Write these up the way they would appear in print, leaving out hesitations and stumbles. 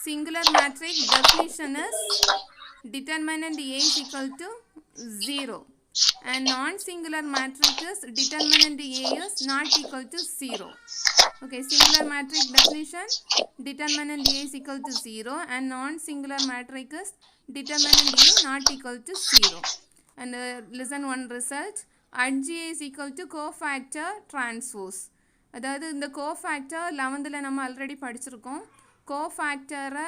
singular matrix definition is determinant A is equal to 0 and non-singular matrix is determinant A is not equal to 0. Okay, singular matrix definition, determinant A is equal to 0 and non-singular matrix is determinant A not equal to 0. And listen one result, adj is equal to cofactor transpose. அதாவது இந்த cofactor 11th நம்ம already படிச்சிருக்கோம். கோஃபேக்டரை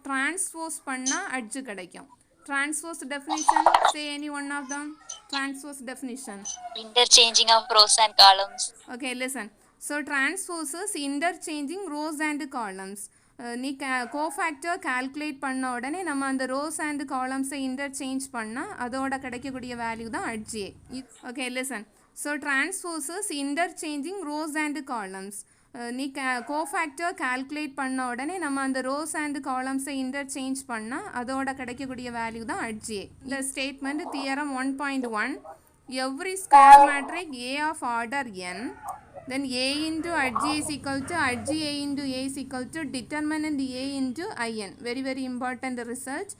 transpose பண்ணால் அட்ஜு கிடைக்கும். Transpose definition, say any one of them. Transpose definition. Interchanging of rows and columns. Okay, listen. So transpose is interchanging rows and columns. நீ cofactor calculate பண்ண உடனே நம்ம அந்த ரோஸ் அண்ட் காலம்ஸை இன்டர்சேஞ்ச் பண்ணால் அதோட கிடைக்கக்கூடிய வேல்யூ தான் adj A. Okay listen. So transpose is interchanging rows and columns. நீ கோஃபேக்டர் கால்குலேட் பண்ண உடனே நம்ம அந்த ரோஸ் அண்ட் காலம்ஸை இன்டர்சேஞ்ச் பண்ணால் அதோட கிடைக்கக்கூடிய வேல்யூ தான் அட்ஜே. இந்த statement theorem 1.1, every square matric A of order n, then A into adj is equal to adj A into A is equal to determinant A into in. Very very important result.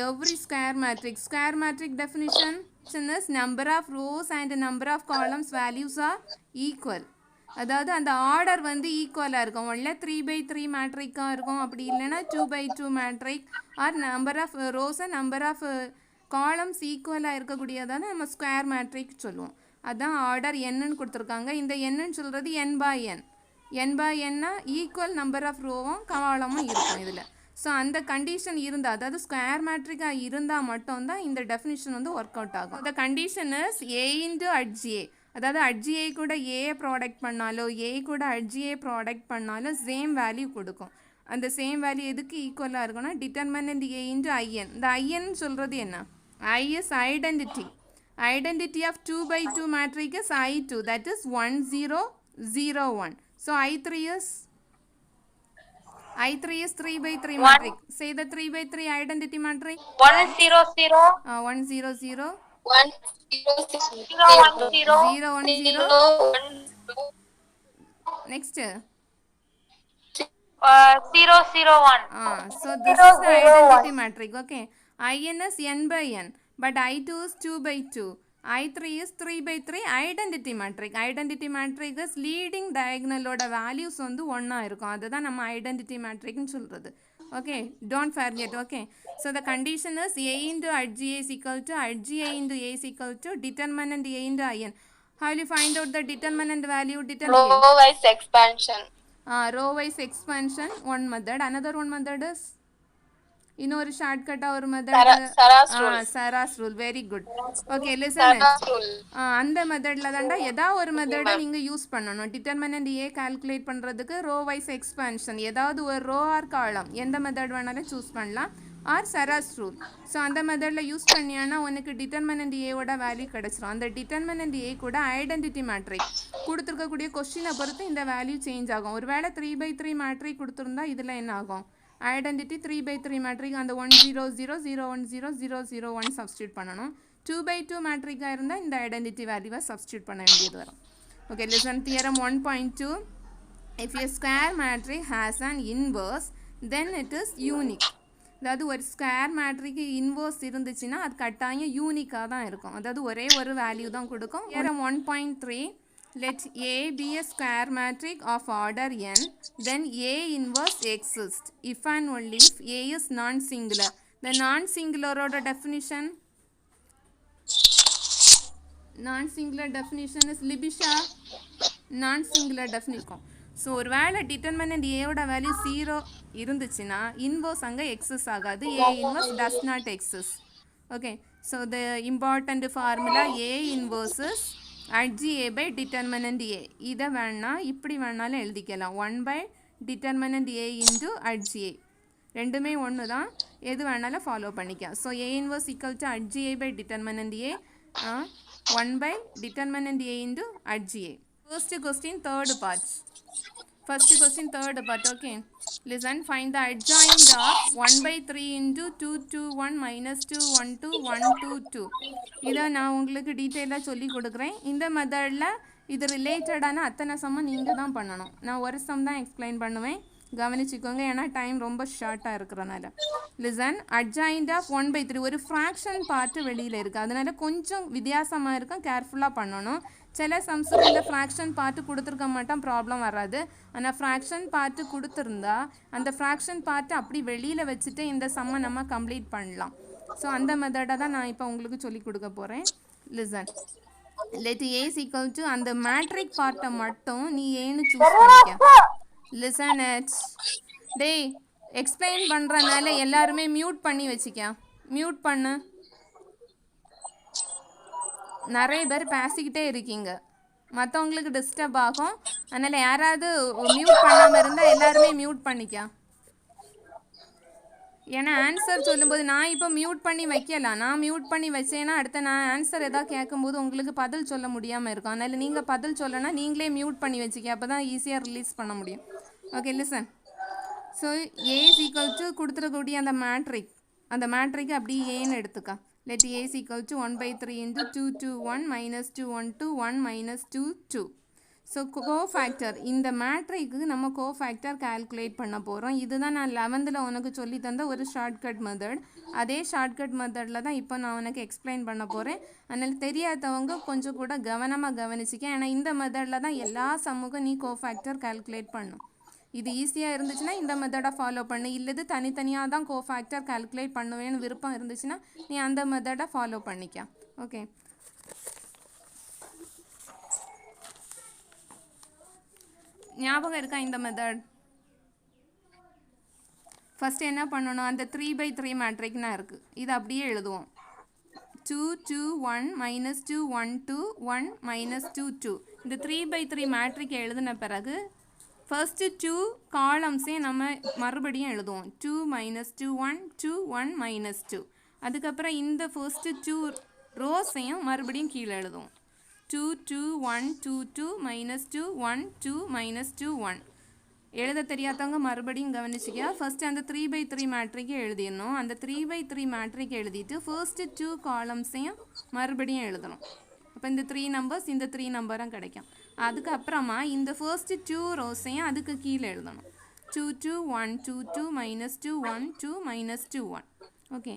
Every square matrix definition is number of rows and number of columns values are equal. அதாவது அந்த order வந்து ஈக்குவலாக இருக்கும். ஒன்ல 3/3 மேட்ரிக்காக இருக்கும், அப்படி இல்லைன்னா 2/2 matrix or number of rows and number of columns ஈக்குவலாக இருக்கக்கூடியதான நம்ம ஸ்கொயர் மேட்ரிக் சொல்லுவோம். அதுதான் ஆர்டர் என்னன்னு கொடுத்துருக்காங்க. இந்த என்னன்னு சொல்கிறது n by n equal number of ரோவும் காலமும் இருக்கும் இதில். ஸோ அந்த கண்டிஷன் இருந்தால், அதாவது ஸ்கொயர் மேட்ரிக்காக இருந்தால் மட்டும்தான் இந்த டெஃபினிஷன் வந்து ஒர்க் அவுட் ஆகும். அந்த condition is A into adj. அதாவது adj கூட A ப்ராடக்ட் பண்ணாலோ A கூட adj ப்ராடக்ட் பண்ணாலும் சேம் வேல்யூ கொடுக்கும். அந்த சேம் வேல்யூ எதுக்கு ஈக்குவலாக இருக்கும்னா டிட்டர்மினன்ட் A into in. இந்த in சொல்கிறது என்ன? I is identity. Identity of 2/2 matrix is I2, that is 1 0 0 1. So I3 is 3/3 matrix. Say the 3/3 identity matrix. 1 0 0 1 0 0 1 0 0 0 1 0. Next 0 0 1. So this is the identity matrix. Okay, in is n by n, but I2 is 2/2, I3 is 3/3 identity matrix. Identity matrix is leading diagonal oda values வந்து 1 இருக்கும். அதுதான் நம்ம identity matrix னு சொல்றது. Okay, don't forget. Okay, so the condition is A into adj is equal to adj A into A is equal to determinant A into in. How will you find out the determinant value? Row wise expansion. Row wise expansion one method. Another one method is இன்னொரு ஷார்ட்கட்டாக ஒரு method Sarrus rule. Very good. Okay listen. அந்த மெத்தடில் தாண்டா ஏதாவது ஒரு மெத்தடை நீங்கள் யூஸ் பண்ணணும். டிட்டர்மினன்ட் ஏ கால்குலேட் பண்ணுறதுக்கு ரோ வைஸ் எக்ஸ்பான்ஷன், ஏதாவது ஒரு ரோ ஆர் காலம் எந்த மெத்தட் வேணாலும் சூஸ் பண்ணலாம், ஆர் சராஸ் ரூல். ஸோ அந்த மெத்தடில் யூஸ் பண்ணியானா உனக்கு டிட்டர்மினன்ட் ஏவோட வேல்யூ கிடச்சிரும். அந்த டிட்டர்மினன்ட் ஏ கூட ஐடென்டிட்டி மேட்ரிக் கொடுத்துருக்கக்கூடிய கொஸ்டினை பொறுத்து இந்த வேல்யூ சேஞ்ச் ஆகும். ஒரு வேளை 3/3 மேட்ரிக் கொடுத்துருந்தா இதில் என்ன ஆகும்? ஐடென்டிட்டி 3/3 மேட்ரிக் அந்த 1 0 0 0 1 0 0 0 1 சப்ஸ்டியூட் பண்ணணும். 2/2 மேட்ரிக்காக இருந்தால் இந்த ஐடென்டிட்டி வேல்யூவை சப்ஸ்டியூட் பண்ண வேண்டியது வரும். Okay listen. Theorem 1.2, if a square matrix has an inverse then it is unique. அதாவது ஒரு ஸ்கொயர் மேட்ரிக்கு இன்வர்ஸ் இருந்துச்சுன்னா அது கட்டாயம் யூனிக்காக தான் இருக்கும். அதாவது ஒரே ஒரு வேல்யூ தான் கொடுக்கும். Theorem 1.3, let A be a square matrix of order n, then A inverse exists if and only if A is non-singular. The non-singular definition is Libisha. Non-singular definition. So ஒரு வேளை டிட்டர்மினன்ட் ஏவோட value 0 இருந்துச்சுன்னா inverse அங்கே excess ஆகாது. A inverse does not exist. Okay, so the important formula A inverse is adj A by determinant A. இதை வேணா இப்படி வேணாலும் எழுதிக்கலாம். 1 by determinant A into adj A. ரெண்டுமே ஒன்று தான், எது வேணாலும் ஃபாலோ பண்ணிக்கலாம். So A inverse equal to adj A by determinant A, 1 by determinant A into adj A. First question third part. Okay, listen. Find the adjoint of 1/3 into 2 2 1 minus 2 1 2 1 2 2. இதை நான் உங்களுக்கு டீட்டெயிலாக சொல்லி கொடுக்குறேன். இந்த மெத்தடில் இது ரிலேட்டடான அத்தனை சம்மை நீங்கள் தான் பண்ணணும். நான் ஒரு சம் தான் எக்ஸ்பிளைன் பண்ணுவேன். கவனிச்சுக்கோங்க, ஏன்னா டைம் ரொம்ப ஷார்ட்டாக இருக்கிறனால. லிசன், அட்ஜாயிண்ட் ஆஃப் 1/3 ஒரு ஃப்ராக்ஷன் பார்ட்டு வெளியில் இருக்குது, அதனால கொஞ்சம் வித்தியாசமாக இருக்கும், கேர்ஃபுல்லாக பண்ணணும். சில சம்ஸுக்கு இந்த ஃப்ராக்ஷன் பார்ட்டு கொடுத்துருக்க மாட்டோம், ப்ராப்ளம் வராது. ஆனால் ஃப்ராக்ஷன் பார்ட்டு கொடுத்துருந்தா அந்த ஃப்ராக்ஷன் பார்ட்டு அப்படி வெளியில் வச்சுட்டு இந்த சம்மை நம்ம கம்ப்ளீட் பண்ணலாம். ஸோ அந்த மெத்தடை தான் நான் இப்போ உங்களுக்கு சொல்லி கொடுக்க போகிறேன். Listen, let A equal to அந்த மேட்ரிக் பார்ட்டை மட்டும் நீ ஏன்னு சூஸ் பண்ணிக்க. Listen it. டேய், எக்ஸ்பிளைன் பண்ணுறனால எல்லாருமே மியூட் பண்ணி வச்சுக்க. மியூட் பண்ணு. நிறைய பேர் பேசிக்கிட்டே இருக்கீங்க, மற்றவங்களுக்கு டிஸ்டர்ப் ஆகும். அதனால் யாராவது மியூட் பண்ணாமல் இருந்தால் எல்லாருமே மியூட் பண்ணிக்க. ஏன்னா ஆன்சர் சொல்லும்போது நான் இப்போ மியூட் பண்ணி வைக்கலாம், நான் மியூட் பண்ணி வச்சேன்னா அடுத்த நான் ஆன்சர் எதாவது கேட்கும்போது உங்களுக்கு பதில் சொல்ல முடியாமல் இருக்கும். அதனால் நீங்கள் பதில் சொல்லனா நீங்களே மியூட் பண்ணி வச்சுக்க, அப்போ தான் ஈஸியாக ரிலீஸ் பண்ண முடியும். Okay, listen. So A equal to கொடுத்துருக்கக்கூடிய அந்த மேட்ரிக் அப்படி ஏன்னு எடுத்துக்க. Let A equal to 1/3 into 2 2 1 minus 2 1 2 1 minus 2 2. So cofactor, இந்த மேட்ரிக்கு நம்ம கோஃபேக்டர் கால்குலேட் பண்ண போகிறோம். இதுதான் நான் 11th உனக்கு சொல்லி தந்த ஒரு ஷார்ட்கட் மெத்தட். அதே ஷார்ட்கட் மெத்தடில் தான் இப்போ நான் உனக்கு எக்ஸ்பிளைன் பண்ண போகிறேன். அதனால் தெரியாதவங்க கொஞ்சம் கூட கவனமாக கவனிச்சிக்க, ஏன்னா இந்த மெத்தடில் தான் எல்லா சம்முக்கும் நீ கோஃபேக்டர் கால்குலேட் பண்ணும். இது ஈஸியாக இருந்துச்சுன்னா இந்த மெத்தடை ஃபாலோ பண்ணு, இல்லது தனித்தனியாக தான் கோஃபேக்டர் கால்குலேட் பண்ணுவேன்னு விருப்பம் இருந்துச்சுன்னா நீ அந்த மெத்தடை ஃபாலோ பண்ணிக்க. ஓகே, ஞாபகம் இருக்கா இந்த மெத்தட்? ஃபஸ்ட்டு என்ன பண்ணணும், அந்த 3/3 மேட்ரிக்னா இருக்குது, இது அப்படியே எழுதுவோம். 2 2 1 மைனஸ் 2 1 2 1 மைனஸ் 2 2. இந்த 3/3 மேட்ரிக் எழுதின பிறகு ஃபர்ஸ்ட்டு 2 காலம்ஸையும் நம்ம மறுபடியும் எழுதுவோம். 2 மைனஸ் 2 1 2 1 மைனஸ் 2. அதுக்கப்புறம் இந்த ஃபர்ஸ்ட்டு 2 ரோஸையும் மறுபடியும் கீழே எழுதுவோம். 2 2 1 2 2 மைனஸ் 2 1 2 மைனஸ் 2 1. எழுத தெரியாதவங்க மறுபடியும் கவனிச்சிக்க. ஃபர்ஸ்ட்டு அந்த 3/3 மேட்ரிக்கை எழுதிடணும். அந்த 3/3 மேட்ரிக் எழுதிட்டு ஃபர்ஸ்ட்டு 2 காலம்ஸையும் மறுபடியும் எழுதணும். அப்போ இந்த 3 நம்பர்ஸ் இந்த 3 நம்பரும் கிடைக்கும். அதுக்கப்புறமா இந்த ஃபர்ஸ்ட்டு 2 ரோஸையும் அதுக்கு கீழே எழுதணும். 2 2 1 2 2 மைனஸ் 2 1 2 மைனஸ் 2 1. ஓகே,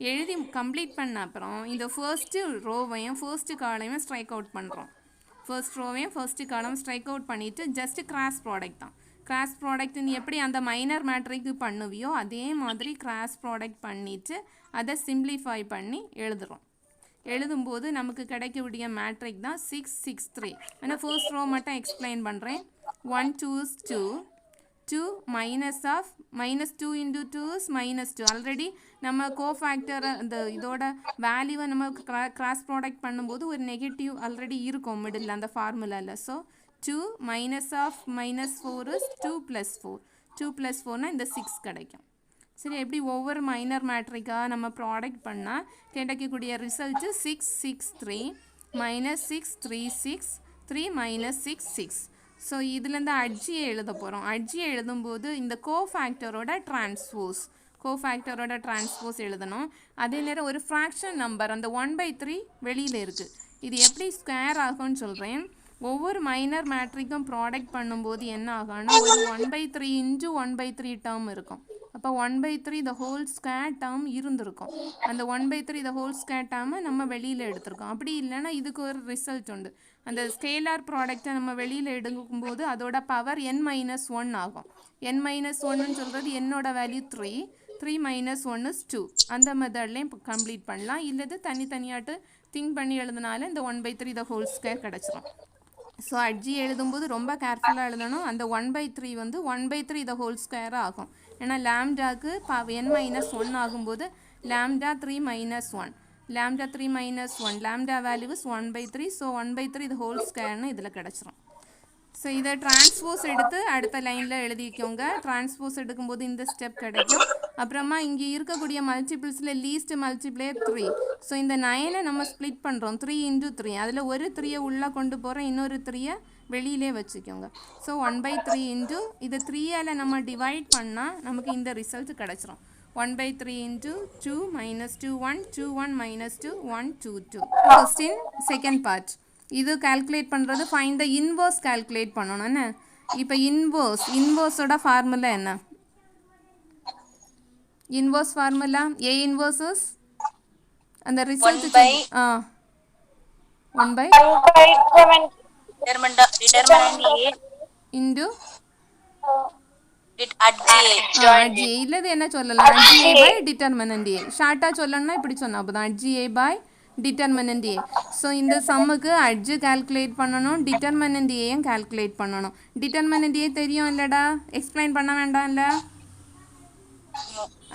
எழுதி கம்ப்ளீட் பண்ண அப்புறம் இந்த ஃபர்ஸ்ட்டு ரோவையும் ஃபர்ஸ்ட்டு காலையும் ஸ்ட்ரைக் அவுட் பண்ணுறோம். ஃபர்ஸ்ட் ரோவையும் ஃபர்ஸ்ட்டு காலம் ஸ்ட்ரைக் அவுட் பண்ணிவிட்டு ஜஸ்ட்டு கிராஸ் ப்ராடக்ட் தான். கிராஸ் ப்ராடக்ட் நீ எப்படி அந்த மைனர் மேட்ரிக்கு பண்ணுவியோ அதே மாதிரி கிராஸ் ப்ராடக்ட் பண்ணிவிட்டு அதை சிம்பிளிஃபை பண்ணி எழுதுகிறோம். எழுதும்போது நமக்கு கிடைக்கக்கூடிய மேட்ரிக் தான் 6 6 3. ஆனால் ஃபர்ஸ்ட் ரோ மட்டும் எக்ஸ்பிளைன் பண்ணுறேன். 1 2 is 2 2 minus of minus 2 into 2 is minus 2. Already நம்ம கோஃபேக்டரை இந்த இதோட வேல்யூவை நம்ம கிராஸ் ப்ராடக்ட் பண்ணும்போது ஒரு நெகட்டிவ் ஆல்ரெடி இருக்கும் மிடில் அந்த ஃபார்முலாவில். So 2 minus of minus 4 is 2 + 4. 2 + 4னால் இந்த 6 கிடைக்கும். சரி, எப்படி ஒவ்வொரு மைனர் மேட்ரிக்காக நம்ம ப்ராடக்ட் பண்ணால் கிடைக்கக்கூடிய ரிசல்ட்டு 6 6 3 மைனஸ் 6 3 6 3 மைனஸ் 6 6. ஸோ இதுலேருந்து அட்ஜியை எழுத போகிறோம். அட்ஜியை எழுதும்போது இந்த கோஃபேக்டரோட டிரான்ஸ்போஸ் எழுதணும். அதே நேரம் ஒரு ஃப்ராக்ஷன் நம்பர் அந்த 1/3 வெளியில் இருக்குது. இது எப்படி ஸ்கொயர் ஆகும்னு சொல்கிறேன். ஒவ்வொரு மைனர் மேட்ரிக்கும் ப்ராடக்ட் பண்ணும்போது என்ன ஆகும்னா ஒரு 1/3 இன்ட்டு 1/3 டேர்ம் இருக்கும். அப்போ 1/3 the whole square term இருந்திருக்கும். அந்த 1/3 the whole square term நம்ம வெளியில் எடுத்திருக்கோம். அப்படி இல்லைன்னா இதுக்கு ஒரு ரிசல்ட் உண்டு. அந்த ஸ்கேலார் ப்ராடக்டை நம்ம வெளியில் எடுக்கும்போது அதோட பவர் n-1 ஆகும். n-1ன்னு சொல்கிறது என்னோட வேல்யூ 3 3 - 1 is 2. அந்த மெத்தட்லேயும் கம்ப்ளீட் பண்ணலாம். இல்லது தனித்தனியாட்டு திங்க் பண்ணி எழுதினாலும் இந்த 1/3 the whole square கிடச்சிரும். ஸோ அட்ஜி எழுதும்போது ரொம்ப கேர்ஃபுல்லாக எழுதணும். அந்த 1/3 வந்து 1/3 the whole square ஆகும். ஏன்னா லாம்டாக்கு n-1 ஆகும்போது lambda 3 - 1 lambda 3 - 1 lambda value is 1/3. So 1/3 the whole squareன்னு இதில் கிடச்சிரும். ஸோ இதை டிரான்ஸ்போஸ் எடுத்து அடுத்த லைனில் எழுதிக்கோங்க. டிரான்ஸ்போஸ் எடுக்கும்போது இந்த ஸ்டெப் கிடைக்கும். அப்புறமா இங்கே இருக்கக்கூடிய மல்டிபிள்ஸில் லீஸ்ட் மல்டிப்ளேயர் 3. ஸோ இந்த 9 நம்ம ஸ்ப்ளிட் பண்ணுறோம் 3 × 3. அதில் ஒரு 3 உள்ளே கொண்டு போகிறோம், இன்னொரு 3 வெளியிலே வச்சுக்கோங்க. ஸோ 1/3 இன்ட்டு இது 3ஆல் நம்ம டிவைட் பண்ணால் நமக்கு இந்த ரிசல்ட் கிடச்சிரும். 1/3 இன்ட்டு 2 - 2 1 2 1 - 2 1 2 2. Question second part. இது கால்குலேட் பண்ணுறது ஃபைண்ட் த இன்வர்ஸ் கால்குலேட் பண்ணணும். இப்போ இன்வர்ஸோட ஃபார்முலா என்ன? இன்வர்ஸ் ஃபார்முலா ஏ இன்வர்ஸஸ் அந்த result ah 1 by determinant A into joint A. இல்லது என்ன சொல்லலாம்? adj by determinant A. ஷார்ட்டா சொல்லணும்னா இப்படி சொன்னா அப்பதான் adj by determinant A. So இந்த சம்முக்கு adj கால்குலேட் பண்ணணும், determinant A-யும் கால்குலேட் பண்ணணும். determinant A தெரியும் இல்லடா? எக்ஸ்பிளைன் பண்ண வேண்டாம்ல?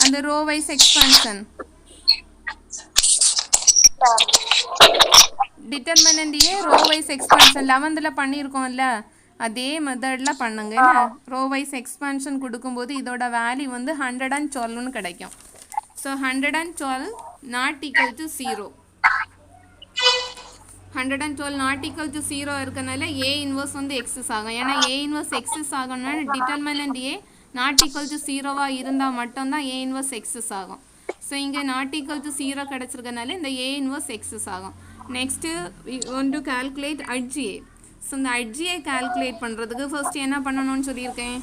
அந்த row wise expansion determinant A row wise expansion 11th பண்ணியிருக்கோம்ல, அதே மெத்தடில் பண்ணுங்க. ரோ வைஸ் எக்ஸ்பான்ஷன் கொடுக்கும்போது இதோட வேல்யூ வந்து 112ன்னு கிடைக்கும். So 112 not equal to 0. 112 not equal to 0 இருக்கனால ஏ இன்வர்ஸ் வந்து எக்ஸஸ் ஆகும். ஏன்னா ஏ இன்வர்ஸ் எக்ஸஸ் ஆகணும்னா determinant A not equal to 0வாக இருந்தால் மட்டும்தான் ஏ இன்வர்ஸ் எக்ஸஸ் ஆகும். ஸோ இங்கே நாட் ஈக்குவல் டு 0 கிடச்சிருக்கனால இந்த ஏ இன்வர்ஸ் எக்ஸஸ் ஆகும். Next one to calculate adj A. So இந்த அட்ஜிஏ கால்குலேட் பண்ணுறதுக்கு ஃபர்ஸ்ட் என்ன பண்ணணும்னு சொல்லியிருக்கேன்?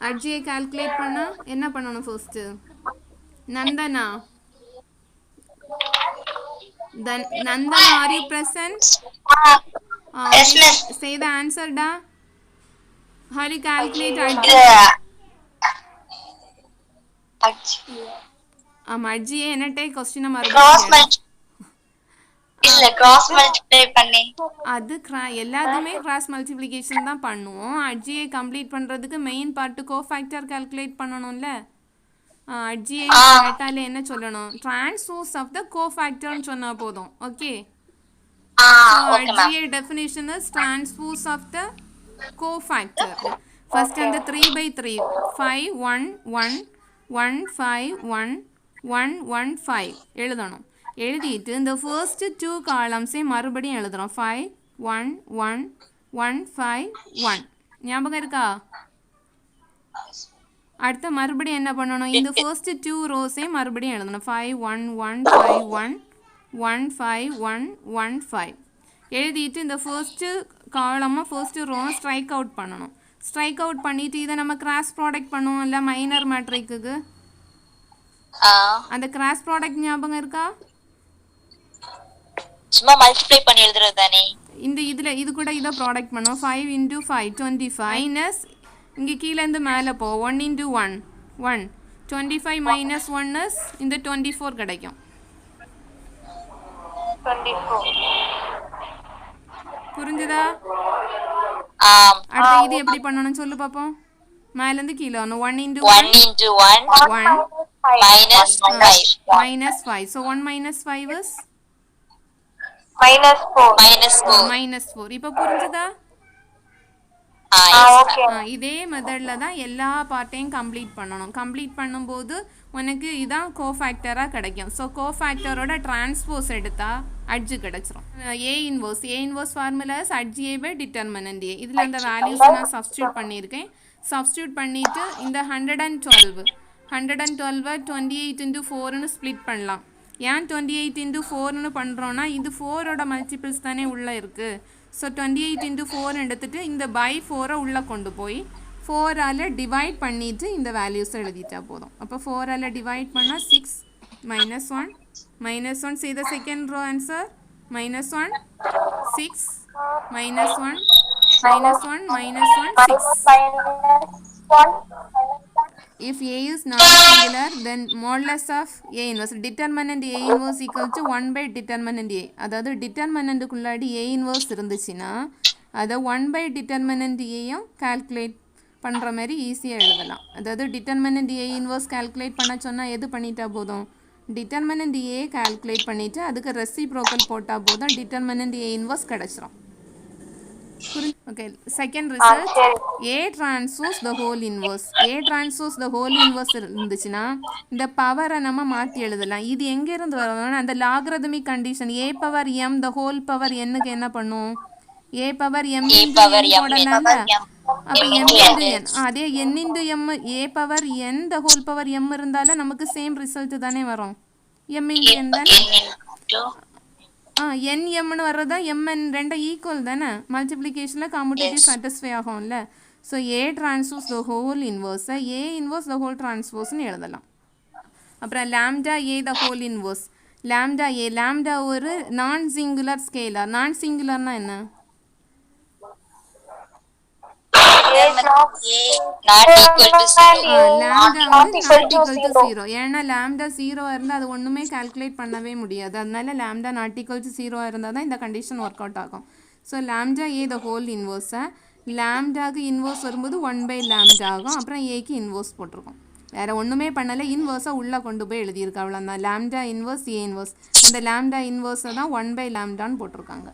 அட்ஜிஏ கால்குலேட் பண்ணால் என்ன பண்ணணும் first? Nandana, Nandana, are you present? Yes, miss. Say the answer, da. How do you calculate அட்ஜிஏ என்னட்டே கொஸ்டினை மறுபடியும் இல்ல கிராஸ் மல்டிப்ளை பண்ணி அது எல்லாத்துமே கிராஸ் மல்டிப்ளிகேஷன் தான் பண்ணுவோம். அட்ஜிஏ கம்ப்ளீட் பண்ணுறதுக்கு மெயின் பார்ட்டு கோஃபேக்டர் கால்குலேட் பண்ணணும்ல. அட்ஜிஏ கேட்டாலே என்ன சொல்லணும்? டிரான்ஸ்போஸ் ஆஃப் த கோஃபேக்டர்னு சொன்னால் போதும். Okay, adj A definition is transpose of the cofactor. First அந்த 3/3 5 1 1 1 5 1 1 1 5 எழுதணும். எழுதிட்டு இந்த ஃபர்ஸ்ட் 2 காலம்ஸே மறுபடியும் எழுதுகிறோம். 5 1 1 1 5 1 ஞாபகம் இருக்கா? அடுத்த மறுபடியும் என்ன பண்ணணும்? இந்த ஃபர்ஸ்ட் 2 ரோஸே மறுபடியும் எழுதணும். 5 1 1 5 1 1 5 1 1 5 எழுதிட்டு இந்த ஃபர்ஸ்ட் காலமாக ஃபர்ஸ்ட் ரோ ஸ்ட்ரைக் அவுட் பண்ணணும். ஸ்ட்ரைக் அவுட் பண்ணிட்டு இதை நம்ம கிராஸ் ப்ராடக்ட் பண்ணுவோம் இல்லை மைனர் மேட்ரிக்கு. அந்த கிராஸ் ப்ராடக்ட் ஞாபகம் இருக்கா? சும்மா மல்டிப்ளை பண்ணி எழுதுறது தானே. இந்த இது கூட இதை ப்ராடக்ட் பண்ணுவோம். 5 × 5 25 மைனஸ் இங்கே கீழேருந்து மேலே போ 1 × 1 1 25 மைனஸ் 1 இஸ் இந்த 24 கிடைக்கும். 24 புரிஞ்சுதா? அடுத்து இது எப்படி பண்ணணும் சொல்லு பாப்போம். மேலேருந்து கீழே வரணும். 1 × 1 1 minus 5. So 1 minus 5 is minus 4. இப்போ புரிஞ்சுதா? இதே மெத்தடில் தான் எல்லா பார்ட்டையும் கம்ப்ளீட் பண்ணணும். கம்ப்ளீட் பண்ணும்போது உனக்கு இதான் கோஃபேக்டராக கிடைக்கும். ஸோ கோஃபேக்டரோட டிரான்ஸ்போஸ் எடுத்தால் அட்ஜு கிடச்சிரும். A inverse formulas adj A by determinant A. இதில் அந்த வேல்யூஸ் நான் சப்ஸ்டியூட் பண்ணியிருக்கேன். சப்ஸ்டியூட் பண்ணிவிட்டு இந்த 112 28 × 4ன்னு ஸ்ப்ளிட் பண்ணலாம். ஏன் 28 × 4ன்னு பண்ணுறோன்னா இது 4ஓட மல்டிபிள்ஸ் தானே உள்ளே இருக்குது. ஸோ 28 × 4 எடுத்துகிட்டு இந்த பை 4 உள்ளே கொண்டு போய் 4ஆல் டிவைட் பண்ணிவிட்டு இந்த வேல்யூஸை எழுதிட்டா போதும். அப்போ 4ஆல் டிவைட் பண்ணால் 6 -1 see the second row answer -1 6 -1 6. If A is non-singular, then modulus of A inverse determinant A inverse equal to 1 by determinant A. அதாவது டிட்டர்மினண்ட்டுக்குள்ளாடி A inverse இருந்துச்சுன்னா அதை 1 by determinant A-யும் கால்குலேட் பண்ணுற மாதிரி ஈஸியாக எழுதலாம். அதாவது டிட்டர்மினண்ட் A inverse கால்குலேட் பண்ண சொன்னால் எது பண்ணிட்டா போதும்? டிட்டர்மினண்ட் A கால்குலேட் பண்ணிவிட்டு அதுக்கு ரெசிப்ரோக்கல் போட்டால் போதும், டிட்டர்மினண்ட் A inverse கிடச்சிரும். Okay, second result A transpose the whole inverse. A transpose the whole inverse இருந்துச்சுன்னா இந்த பவரை நம்ம மாற்றி எழுதலாம். இது எங்கேருந்து வரணும்? அந்த logarithmic condition A power m the whole power n-க்கு என்ன பண்ணும்? A power m × n போடலாம்ல. அப்போ m × n அதே n × m A power n the whole power m இருந்தாலும் நமக்கு சேம் ரிசல்ட் தானே வரும். m × n தானே. என் எம்னு வர்றதா எம்என் ரெண்டும் ஈக்குவல் தானே, மல்டிப்ளிகேஷனில் காம்புடேட்டிவ் சாட்டிஸ்ஃபை ஆகும்ல. So A transpose the whole இன்வர்ஸை ஏ இன்வர்ஸ் த ஹோல் டிரான்ஸ்போஸ்னு எழுதலாம். அப்புறம் lambda A the whole inverse, lambda A, lambda ஒரு நான் சிங்குலர் ஸ்கேலர். நான் சிங்குலர்னா என்ன? லாம்டா வந்து நாட் ஈக்குவல் டு 0. ஏன்னா லாம்டா 0 இருந்தால் அது ஒன்றுமே கால்குலேட் பண்ணவே முடியாது. அதனால லாம்டா நாட் ஈக்குவல் டு 0 இருந்தால் தான் இந்த கண்டிஷன் ஒர்க் அவுட் ஆகும். So lambda A the whole இன்வர்ஸை லாம்டாக்கு இன்வர்ஸ் வரும்போது 1/λ ஆகும். அப்புறம் ஏக்கு இன்வர்ஸ் போட்டிருக்கோம். வேறு ஒன்றுமே பண்ணலை, இன்வர்ஸை உள்ளே கொண்டு போய் எழுதியிருக்கு, அவ்வளோதான். லாம்டா இன்வர்ஸ் ஏ இன்வர்ஸ், இந்த லாம்டா இன்வர்ஸை தான் 1/λன்னு போட்டிருக்காங்க.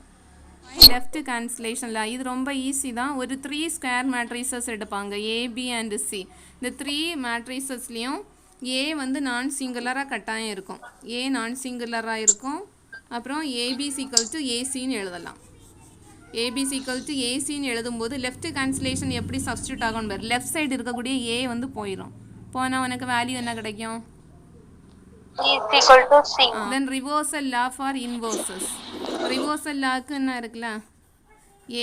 லெஃப்ட் கேன்சலேஷனில் இது ரொம்ப ஈஸி தான். ஒரு 3 ஸ்கொயர் மேட்ரிசஸ் எடுப்பாங்க, ஏபி அண்ட் சி. இந்த 3 மேட்ரிசஸ்லேயும் ஏ வந்து நான் சிங்குலராக கட்டாயம் இருக்கும், ஏ நான் சிங்குலராக இருக்கும். அப்புறம் ஏபி ஈக்குவல் டு ஏசின்னு எழுதலாம். ஏபி ஈக்குவல் டு ஏசின்னு எழுதும்போது லெஃப்ட் கேன்சலேஷன் எப்படி சப்ஸ்டியூட் ஆகும்னு பாரு. லெஃப்ட் சைடு இருக்கக்கூடிய ஏ வந்து போயிடும், போனால் உனக்கு வேல்யூ என்ன கிடைக்கும்? Then reversal law for inverses. reversal lawக்கு என்ன இருக்குல்ல,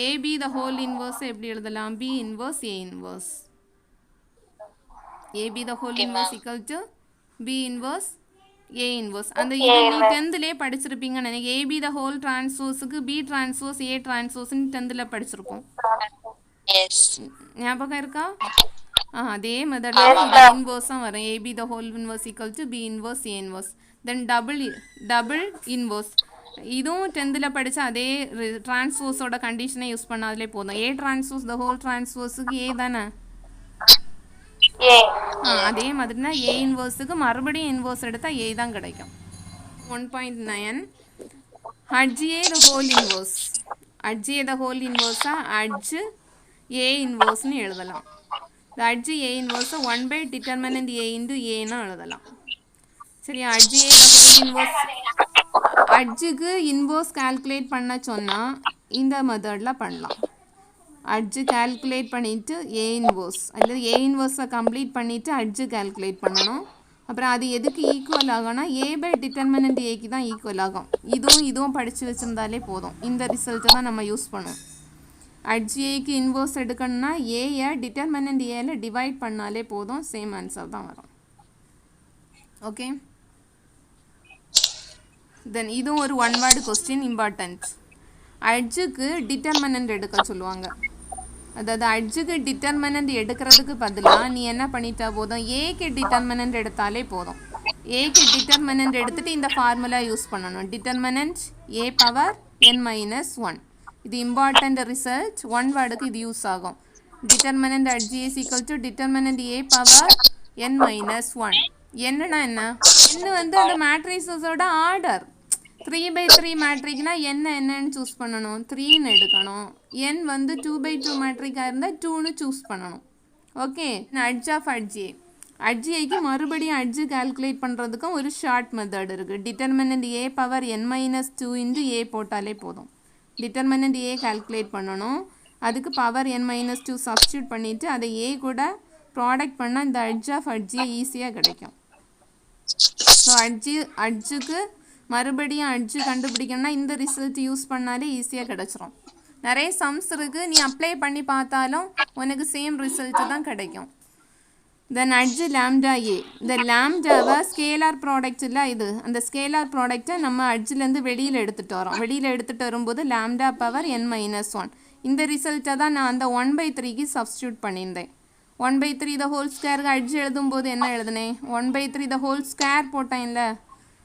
AB the whole inverse எப்படி எழுதலாம்? B inverse A inverse. AB the whole inverse equal to B inverse A inverse. அந்த இது நீ 10thலே படிச்சிருப்பீங்கன்னு நினைக்கிறேன். AB the whole transpose-க்கு B transpose A transpose-ன்னு 10thல படிச்சிருப்போம். ஞாபகம் இருக்கா? அதே மெத்தடில் இது இன்வர்ஸாக வரும். AB the whole inverse equal to B inverse A inverse. Then double inverse, இதுவும் 10thல படித்த அதே டிரான்ஸ்போஸோட கண்டிஷனை யூஸ் பண்ணாதே போதும். ஏ டிரான்ஸ்போஸ் த ஹோல் டிரான்ஸ்போஸுக்கு ஏ தானே, அதே மாதிரினா ஏ இன்வர்ஸுக்கு மறுபடியும் இன்வர்ஸ் எடுத்தால் ஏ தான் கிடைக்கும். 1.9 adj A the whole inverse, adj A the whole இன்வர்ஸாக அட்ஜ் ஏ இன்வர்ஸ்னு எழுதலாம். இந்த அட்ஜ் ஏ இன்வர்ஸை 1 டிட்டர்மினன்ட் ஏ இன்டு ஏன்னு எழுதலாம். சரியா? Adj A the whole inverse, அட்ஜுக்கு இன்வர்ஸ் கால்குலேட் பண்ண சொன்னால் இந்த மெத்தடில் பண்ணலாம். அட்ஜு கால்குலேட் பண்ணிவிட்டு ஏ இன்வர்ஸ், அல்லது ஏ இன்வர்ஸை கம்ப்ளீட் பண்ணிவிட்டு அட்ஜு கால்குலேட் பண்ணணும். அப்புறம் அது எதுக்கு ஈக்குவல் ஆகும்னா ஏ பை டிட்டர்மினன்ட் ஏக்கு தான் ஈக்குவல் ஆகும். இதுவும் படித்து வச்சுருந்தாலே போதும். இந்த ரிசல்ட்டை தான் நம்ம யூஸ் பண்ணுவோம். அட்ஜ் ஏக்கு இன்வர்ஸ் எடுக்கணும்னா ஏயை டிட்டர்மினன்ட் ஏல டிவைட் பண்ணாலே போதும், சேம் ஆன்சர் தான் வரும். ஓகே, தென் இதுவும் ஒரு 1 வேர்டு கொஸ்டின், இம்பார்ட்டன்ட். அட்ஜுக்கு டிட்டர்மினன்ட் எடுக்க சொல்லுவாங்க. அதாவது அட்ஜுக்கு டிட்டர்மினன்ட் எடுக்கிறதுக்கு பதிலாக நீ என்ன பண்ணிட்டா போதும், ஏக்கு டிட்டர்மினன்ட் எடுத்தாலே போதும். ஏக்கு டிட்டர்மினன்ட் எடுத்துகிட்டு இந்த ஃபார்முலா யூஸ் பண்ணணும். Determinant A power n-1. இது இம்பார்ட்டண்ட் ரிசல்ட், 1 வேர்டுக்கு இது யூஸ் ஆகும். Determinant at G is equal to determinant A power n-1. என்னன்னா என்ன, என்ன வந்து அந்த மேட்ரிசஸோட ஆர்டர். 3/3 மேட்ரிக்னா என்னன்னு சூஸ் பண்ணணும், 3ன்னு எடுக்கணும். n வந்து 2/2 மேட்ரிக்காக இருந்தால் 2ன்னு சூஸ் பண்ணணும். ஓகே, அட்ஜ் ஆஃப் அட்ஜே, அட்ஜேக்கு மறுபடியும் அட்ஜு கால்குலேட் பண்ணுறதுக்கும் ஒரு ஷார்ட் மெத்தட் இருக்குது. Determinant A power n-2 into A போட்டாலே போதும். டிட்டர்மினன்ட் ஏ கால்குலேட் பண்ணணும், அதுக்கு பவர் n-2 சப்ஸ்டியூட் பண்ணிவிட்டு அதை ஏ கூட ப்ராடக்ட் பண்ணால் இந்த அட்ஜ் ஆஃப் அட்ஜே ஈஸியாக கிடைக்கும். ஸோ அட்ஜுக்கு மறுபடியும் அட்ஜு கண்டுபிடிக்கணும்னா இந்த ரிசல்ட் யூஸ் பண்ணாலே ஈஸியாக கிடச்சிரும். நிறைய சம்ஸ் இருக்குது, நீ அப்ளை பண்ணி பார்த்தாலும் உனக்கு சேம் ரிசல்ட்டு தான் கிடைக்கும். தென் அட்ஜு லாம்டா ஏ, இந்த லாம்டாவை ஸ்கேலார் ப்ராடக்ட் இல்லை இது, அந்த ஸ்கேலார் ப்ராடக்டை நம்ம அட்ஜுலேருந்து வெளியில் எடுத்துகிட்டு வரோம். வெளியில் எடுத்துகிட்டு வரும்போது லாம்டா பவர் n-1. இந்த ரிசல்ட்டை தான் நான் அந்த 1/3க்கு சப்ஸ்டியூட் பண்ணியிருந்தேன். 1/3 த ஹோல் ஸ்கொயருக்கு அட்ஜு எழுதும்போது என்ன எழுதுனேன், 1/3 த ஹோல் ஸ்கொயர் போட்டேன்ல,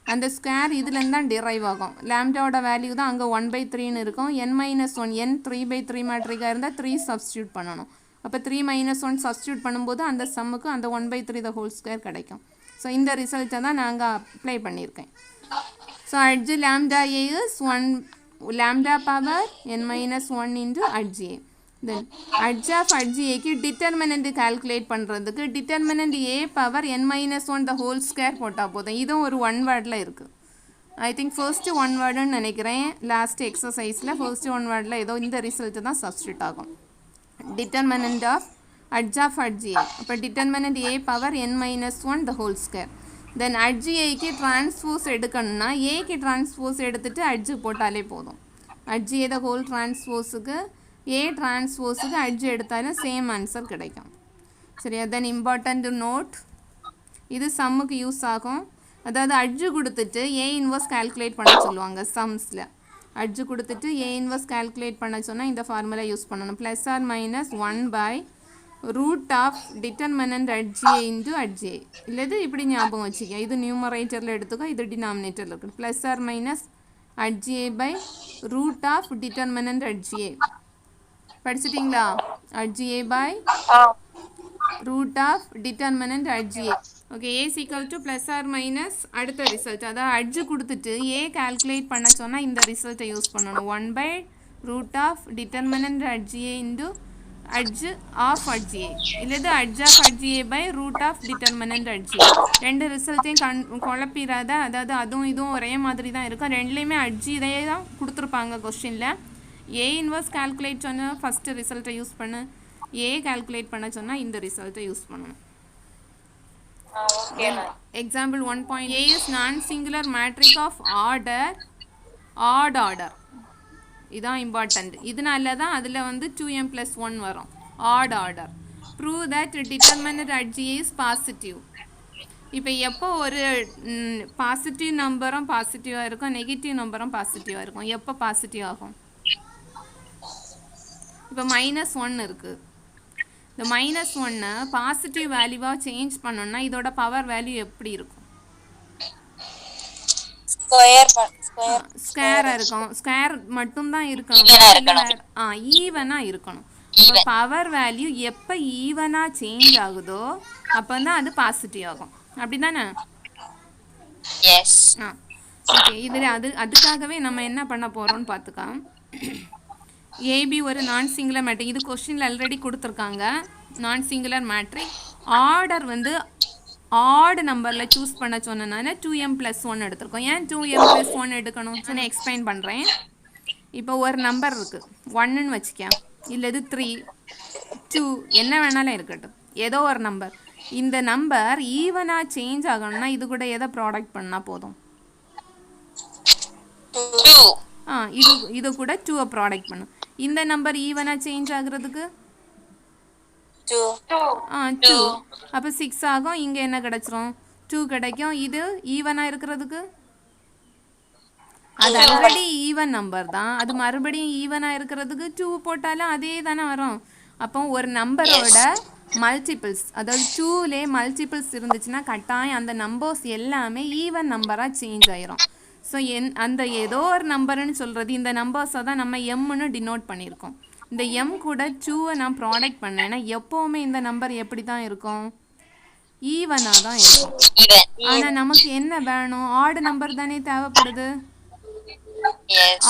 அந்த ஸ்கொயர் இதுலேருந்து தான் டிரைவ் ஆகும். லாம்டாவோட வேல்யூ தான் அங்கே 1/3ன்னு இருக்கும். n-1, n 3/3 மேட்ரிக்காக இருந்தால் 3 சப்ஸ்டியூட் பண்ணணும். அப்போ 3-1 சப்ஸ்டியூட் பண்ணும்போது அந்த சம்முக்கு அந்த 1/3 த ஹோல் ஸ்கொயர் கிடைக்கும். ஸோ இந்த ரிசல்ட்டை தான் நாங்கள் அப்ளை பண்ணியிருக்கேன். So adj lambda A is 1 lambda power n-1 into adj A. Then adj of adj ஏக்கு டிட்டர்மினன்ட் கால்குலேட் பண்ணுறதுக்கு determinant A power n-1 the whole square போட்டால் போதும். இதுவும் ஒரு 1 வேர்டில் இருக்குது. ஐ திங்க் ஃபர்ஸ்ட்டு 1 வேர்டுன்னு நினைக்கிறேன். லாஸ்ட் எக்ஸசைஸில் ஃபர்ஸ்ட்டு 1 வேர்டில் ஏதோ இந்த ரிசல்ட்டு தான் சப்ஸ்டியூட் ஆகும். Determinant of adj of adj A, அப்போ determinant A power n-1 the whole square. Then adj ஏக்கு டிரான்ஸ்போஸ் எடுக்கணும்னா ஏக்கு டிரான்ஸ்போஸ் எடுத்துட்டு அட்ஜ் போட்டாலே போதும். அட்ஜ் ஏ த ஹோல் டிரான்ஸ்போஸுக்கு ஏ டிரான்ஸ்போஸுக்கு அட்ஜ் எடுத்தாலும் சேம் ஆன்சர் கிடைக்கும். சரியா? தென் இம்பார்ட்டன்ட் நோட், இது சம்முக்கு யூஸ் ஆகும். அதாவது அட்ஜு கொடுத்துட்டு ஏ இன்வர்ஸ் கால்குலேட் பண்ண சொல்லுவாங்க சம்ஸில். அட்ஜு கொடுத்துட்டு ஏ இன்வர்ஸ் கால்குலேட் பண்ண சொன்னால் இந்த ஃபார்முலா யூஸ் பண்ணணும். ப்ளஸ் ஆர் மைனஸ் 1/ரூட் of determinant adj A into adj A. இல்லது இப்படி ஞாபகம் வச்சுக்க, இது நியூமரேட்டரில் எடுத்துக்கோ, இது டினாமினேட்டரில் இருக்குது. Plus or minus adj A by root of determinant adj A. படிச்சிட்டிங்களா? Adj A by root of determinant adj. Okay, a is equal to plus or minus அடுத்த ரிசல்ட். அதாவது அட்ஜு கொடுத்துட்டு a கால்குலேட் பண்ண சொன்னால் இந்த ரிசல்ட்டை யூஸ் பண்ணணும். 1/root of determinant adj into adj of adj. இல்லது adj of adj by root of determinant adj. ரெண்டு ரிசல்ட்டையும் குழப்பிடாத. அதாவது அதுவும் இதுவும் ஒரே மாதிரி தான் இருக்கும். ரெண்டுலேயுமே அட்ஜி இதே தான் கொடுத்துருப்பாங்க கொஸ்டினில். a இன்வர்ஸ் கால்குலேட் சொன்னால் ஃபஸ்ட்டு ரிசல்ட்டை யூஸ் பண்ணு, ஏ கால்குலேட் பண்ண சொன்னால் இந்த ரிசல்ட்டை யூஸ் பண்ணணும். Example 1. A is non-singular matrix of order odd order. இதான் இம்பார்ட்டண்ட். இதனால தான் அதில் வந்து 2m+1 வரும். odd order. Prove that determinant at G is positive. இப்போ எப்போ ஒரு பாசிட்டிவ் நம்பரும் பாசிட்டிவாக இருக்கும், நெகட்டிவ் நம்பரும் பாசிட்டிவாக இருக்கும், எப்போ பாசிட்டிவ் ஆகும்? இப்போ -1 இருக்குது. இந்த -1 பாசிட்டிவ் வேல்யூவாக சேஞ்ச் பண்ணோம்னா இதோட பவர் வேல்யூ எப்படி இருக்கும்? ஸ்கொயராக இருக்கும். ஸ்கொயர் மட்டும்தான் இருக்கணும், ஈவனாக இருக்கணும். இப்போ பவர் வேல்யூ எப்போ ஈவனாக சேஞ்ச் ஆகுதோ அப்போ தான் அது பாசிட்டிவ் ஆகும். அப்படி தானே? ஓகே, இதில் அதுக்காகவே நம்ம என்ன பண்ண போகிறோம்னு பார்த்துக்கா. ஏபி ஒரு நான் சிங்குலர் மேட்ரிக். இது கொஸ்டினில் ஆல்ரெடி கொடுத்துருக்காங்க. நான் சிங்குலர் மேட்ரிக். ஆர்டர் வந்து ஆட் நம்பரில் சூஸ் பண்ண சொன்னனால 2m+1 எடுத்திருக்கோம். ஏன் 2m+1 எடுக்கணும்? நான் எக்ஸ்பிளைன் பண்ணுறேன். இப்போ ஒரு நம்பர் இருக்குது, 1ன்னு வச்சுக்க, இல்லது 3, 2, என்ன வேணாலும் இருக்கட்டும், ஏதோ ஒரு நம்பர். இந்த நம்பர் ஈவனாக சேஞ்ச் ஆகணும்னா இது கூட எதை ப்ராடக்ட் பண்ணால் போதும்? இது கூட 2 ப்ராடக்ட் பண்ணும். இந்த நம்பர் ஈவனாக சேஞ்ச் ஆகுறதுக்கு 2. அப்போ 6 ஆகும். இங்கே என்ன கிடைச்சிரும்? 2 கிடைக்கும். இது ஈவனாக இருக்கிறதுக்கு அது ஆல்ரெடி ஈவன் நம்பர் தான், அது மறுபடியும் ஈவனாக இருக்கிறதுக்கு 2 போட்டாலும் அதே தானே வரும். அப்போ ஒரு நம்பரோட மல்டிபிள்ஸ், அதாவது 2லே மல்டிபிள்ஸ் இருந்துச்சுன்னா கட்டாயம் அந்த நம்பர்ஸ் எல்லாமே ஈவன் நம்பராக சேஞ்ச் ஆயிரும். ஸோ அந்த ஏதோ ஒரு நம்பர்னு சொல்கிறது இந்த நம்பர்ஸை தான் நம்ம எம்னு டினோட் பண்ணியிருக்கோம். இந்த எம் கூட 2வை நான் ப்ராடக்ட் பண்ணேன்னா எப்போவுமே இந்த நம்பர் எப்படி தான் இருக்கும்? ஈவனாக தான் இருக்கும். ஆனால் நமக்கு என்ன வேணும்? ஆட் நம்பர் தானே தேவைப்படுது,